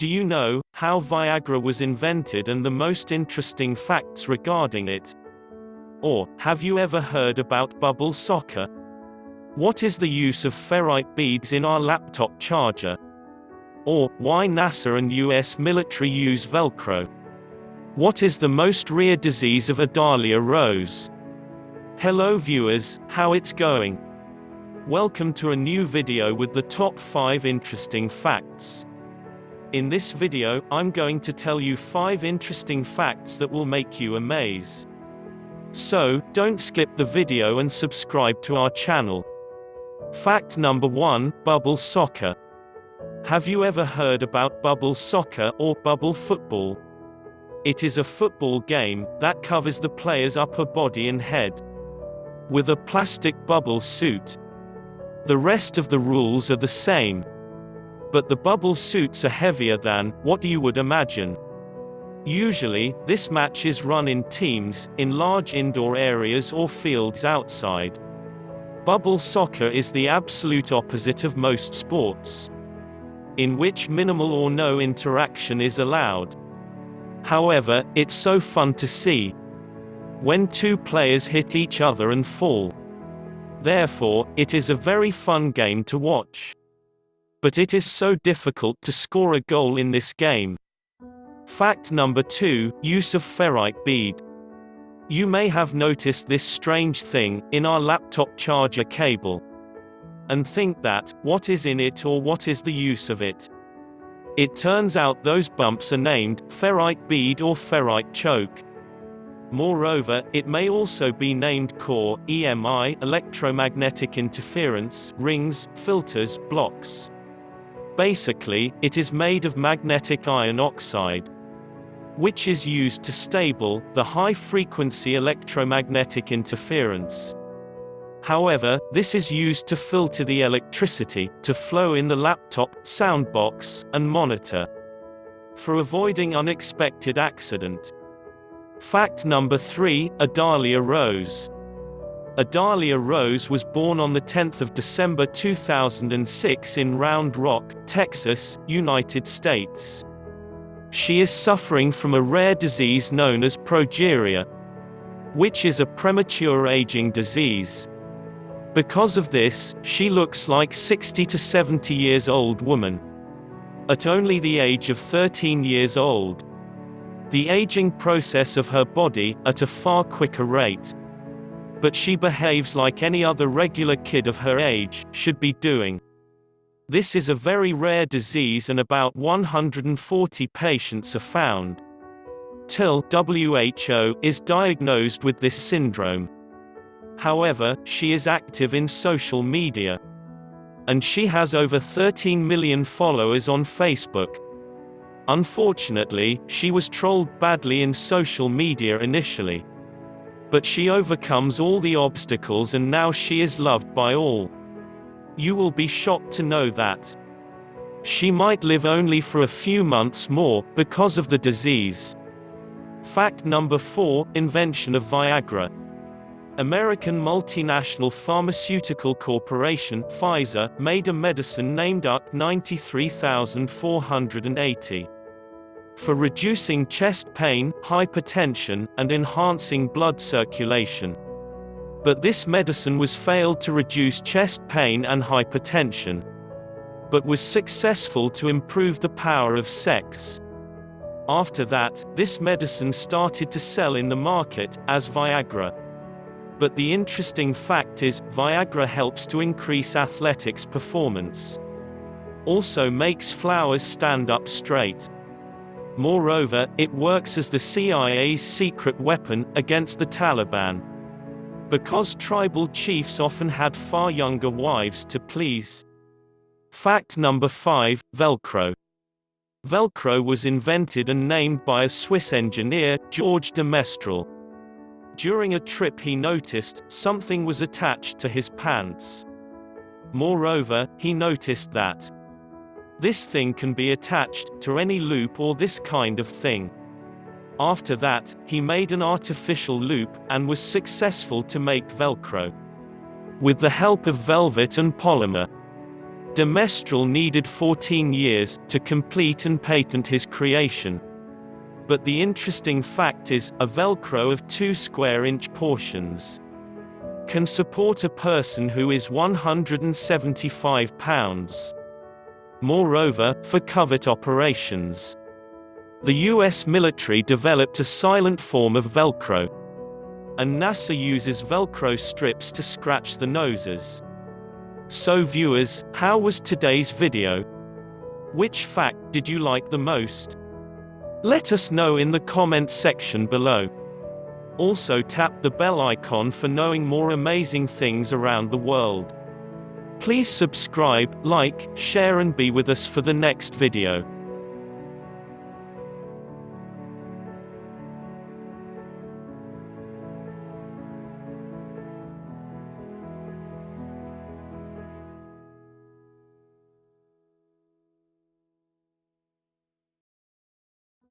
Do you know how Viagra was invented and the most interesting facts regarding it? Or, have you ever heard about bubble soccer? What is the use of ferrite beads in our laptop charger? Or, why NASA and U.S. military use Velcro? What is the most rare disease of Adalia Rose? Hello viewers, how it's going? Welcome to a new video with the top 5 interesting facts. In this video, I'm going to tell you 5 interesting facts that will make you amaze. So, don't skip the video and subscribe to our channel. Fact number 1, bubble soccer. Have you ever heard about bubble soccer or bubble football? It is a football game that covers the player's upper body and head with a plastic bubble suit. The rest of the rules are the same, but the bubble suits are heavier than what you would imagine. Usually, this match is run in teams, in large indoor areas or fields outside. Bubble soccer is the absolute opposite of most sports, in which minimal or no interaction is allowed. However, it's so fun to see when 2 players hit each other and fall. Therefore, it is a very fun game to watch. But it is so difficult to score a goal in this game. Fact number 2, use of ferrite bead. You may have noticed this strange thing in our laptop charger cable and think that, what is in it or what is the use of it? It turns out those bumps are named ferrite bead or ferrite choke. Moreover, it may also be named core, EMI, electromagnetic interference, rings, filters, blocks. Basically, it is made of magnetic iron oxide, which is used to stable the high-frequency electromagnetic interference. However, this is used to filter the electricity to flow in the laptop, soundbox, and monitor, for avoiding unexpected accident. Fact number 3, Adalia Rose. Adalia Rose was born on the 10th of December 2006 in Round Rock, Texas, United States. She is suffering from a rare disease known as progeria, which is a premature aging disease. Because of this, she looks like 60 to 70 years old woman at only the age of 13 years old. The aging process of her body at a far quicker rate. But she behaves like any other regular kid of her age should be doing. This is a very rare disease and about 140 patients are found till WHO is diagnosed with this syndrome. However, she is active in social media, and she has over 13 million followers on Facebook. Unfortunately, she was trolled badly in social media initially, but she overcomes all the obstacles and now she is loved by all. You will be shocked to know that she might live only for a few months more because of the disease. Fact number 4, Invention of Viagra. American multinational pharmaceutical corporation Pfizer made a medicine named UC93,480 for reducing chest pain, hypertension, and enhancing blood circulation. But this medicine was failed to reduce chest pain and hypertension, but was successful to improve the power of sex. After that, this medicine started to sell in the market as Viagra. But the interesting fact is, Viagra helps to increase athletics performance. Also makes flowers stand up straight. Moreover, it works as the CIA's secret weapon against the Taliban, because tribal chiefs often had far younger wives to please. Fact number 5, Velcro. Velcro was invented and named by a Swiss engineer, George de Mestral. During a trip he noticed something was attached to his pants. Moreover, he noticed that this thing can be attached to any loop or this kind of thing. After that, he made an artificial loop and was successful to make Velcro with the help of velvet and polymer. de Mestral needed 14 years to complete and patent his creation. But the interesting fact is, a Velcro of 2 square-inch portions can support a person who is 175 pounds. Moreover, for covert operations, the US military developed a silent form of Velcro, and NASA uses Velcro strips to scratch the noses. So viewers, how was today's video? Which fact did you like the most? Let us know in the comment section below. Also tap the bell icon for knowing more amazing things around the world. Please subscribe, like, share and be with us for the next video.